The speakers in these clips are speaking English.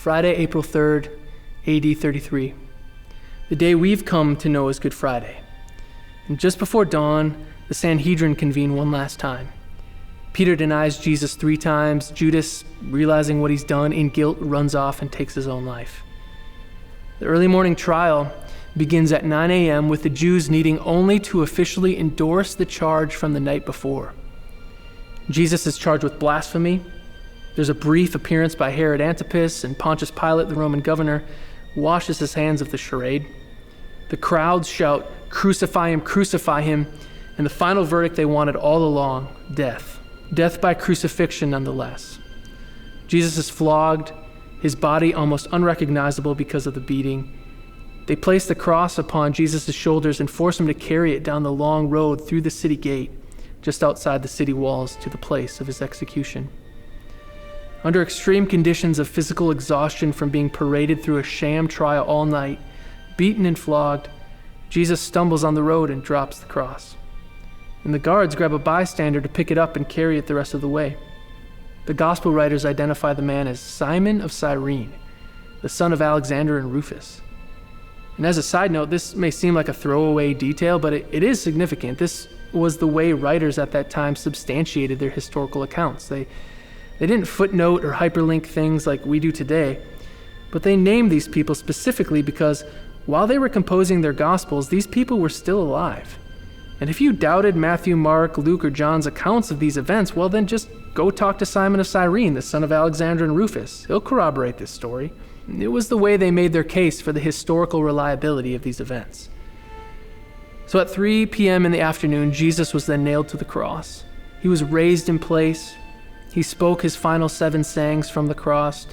Friday, April 3rd, AD 33, the day we've come to know as Good Friday. And just before dawn, the Sanhedrin convene one last time. Peter denies Jesus 3 times. Judas, realizing what he's done in guilt, runs off and takes his own life. The early morning trial begins at 9 a.m. with the Jews needing only to officially endorse the charge from the night before. Jesus is charged with blasphemy. There's a brief appearance by Herod Antipas, and Pontius Pilate, the Roman governor, washes his hands of the charade. The crowds shout, crucify him, and the final verdict they wanted all along, death. Death by crucifixion nonetheless. Jesus is flogged, his body almost unrecognizable because of the beating. They place the cross upon Jesus' shoulders and force him to carry it down the long road through the city gate, just outside the city walls, to the place of his execution. Under extreme conditions of physical exhaustion from being paraded through a sham trial all night, beaten and flogged, Jesus stumbles on the road and drops the cross. And the guards grab a bystander to pick it up and carry it the rest of the way. The gospel writers identify the man as Simon of Cyrene, the son of Alexander and Rufus. And as a side note, this may seem like a throwaway detail, but it is significant. This was the way writers at that time substantiated their historical accounts. They didn't footnote or hyperlink things like we do today, but they named these people specifically because while they were composing their gospels, these people were still alive. And if you doubted Matthew, Mark, Luke, or John's accounts of these events, well then just go talk to Simon of Cyrene, the son of Alexander and Rufus. He'll corroborate this story. It was the way they made their case for the historical reliability of these events. So at 3 p.m. in the afternoon, Jesus was then nailed to the cross. He was raised in place. He spoke his final 7 sayings from the cross.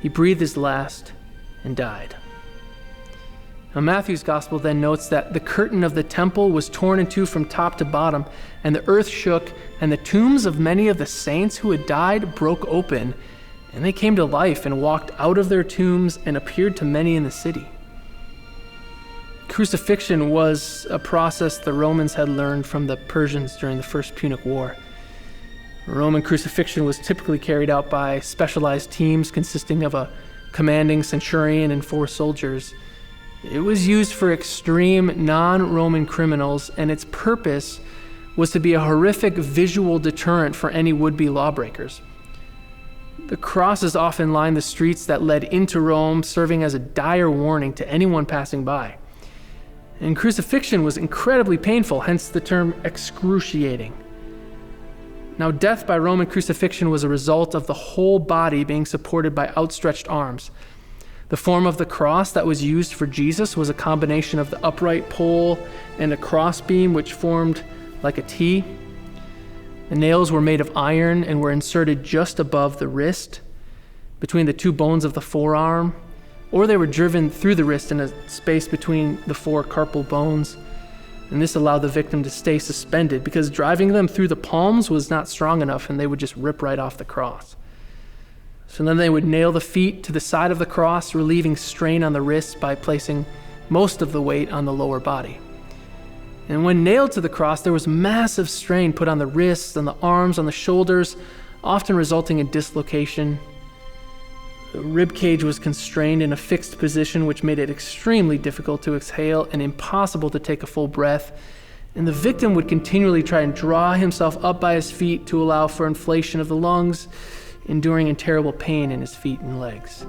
He breathed his last and died. Now Matthew's gospel then notes that the curtain of the temple was torn in two from top to bottom, and the earth shook, and the tombs of many of the saints who had died broke open, and they came to life and walked out of their tombs and appeared to many in the city. Crucifixion was a process the Romans had learned from the Persians during the First Punic War. Roman crucifixion was typically carried out by specialized teams consisting of a commanding centurion and 4 soldiers. It was used for extreme non-Roman criminals, and its purpose was to be a horrific visual deterrent for any would-be lawbreakers. The crosses often lined the streets that led into Rome, serving as a dire warning to anyone passing by. And crucifixion was incredibly painful, hence the term excruciating. Now, death by Roman crucifixion was a result of the whole body being supported by outstretched arms. The form of the cross that was used for Jesus was a combination of the upright pole and a crossbeam, which formed like a T. The nails were made of iron and were inserted just above the wrist, between the 2 bones of the forearm, or they were driven through the wrist in a space between the 4 carpal bones. And this allowed the victim to stay suspended because driving them through the palms was not strong enough, and they would just rip right off the cross. So then they would nail the feet to the side of the cross, relieving strain on the wrists by placing most of the weight on the lower body. And when nailed to the cross, there was massive strain put on the wrists, on the arms, on the shoulders, often resulting in dislocation. The rib cage was constrained in a fixed position, which made it extremely difficult to exhale and impossible to take a full breath. And the victim would continually try and draw himself up by his feet to allow for inflation of the lungs, enduring in terrible pain in his feet and legs.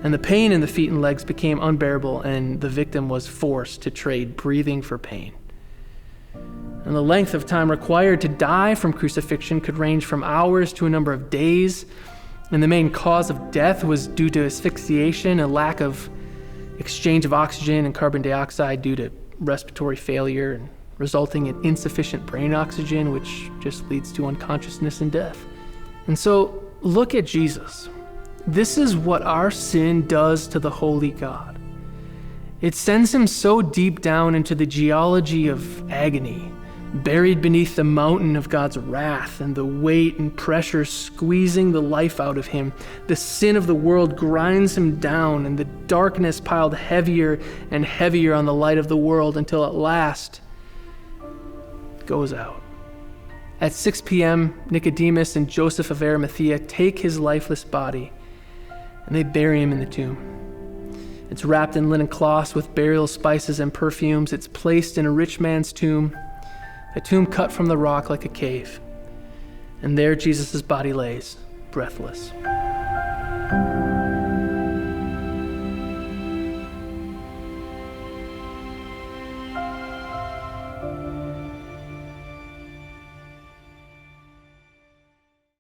And the pain in the feet and legs became unbearable, and the victim was forced to trade breathing for pain. And the length of time required to die from crucifixion could range from hours to a number of days. And the main cause of death was due to asphyxiation, a lack of exchange of oxygen and carbon dioxide due to respiratory failure, and resulting in insufficient brain oxygen, which just leads to unconsciousness and death. And so, look at Jesus. This is what our sin does to the holy God. It sends him so deep down into the geology of agony, buried beneath the mountain of God's wrath and the weight and pressure squeezing the life out of him. The sin of the world grinds him down, and the darkness piled heavier and heavier on the light of the world until at last it goes out. At 6 p.m., Nicodemus and Joseph of Arimathea take his lifeless body, and they bury him in the tomb. It's wrapped in linen cloths with burial spices and perfumes. It's placed in a rich man's tomb, a tomb cut from the rock like a cave. And there Jesus' body lays, breathless.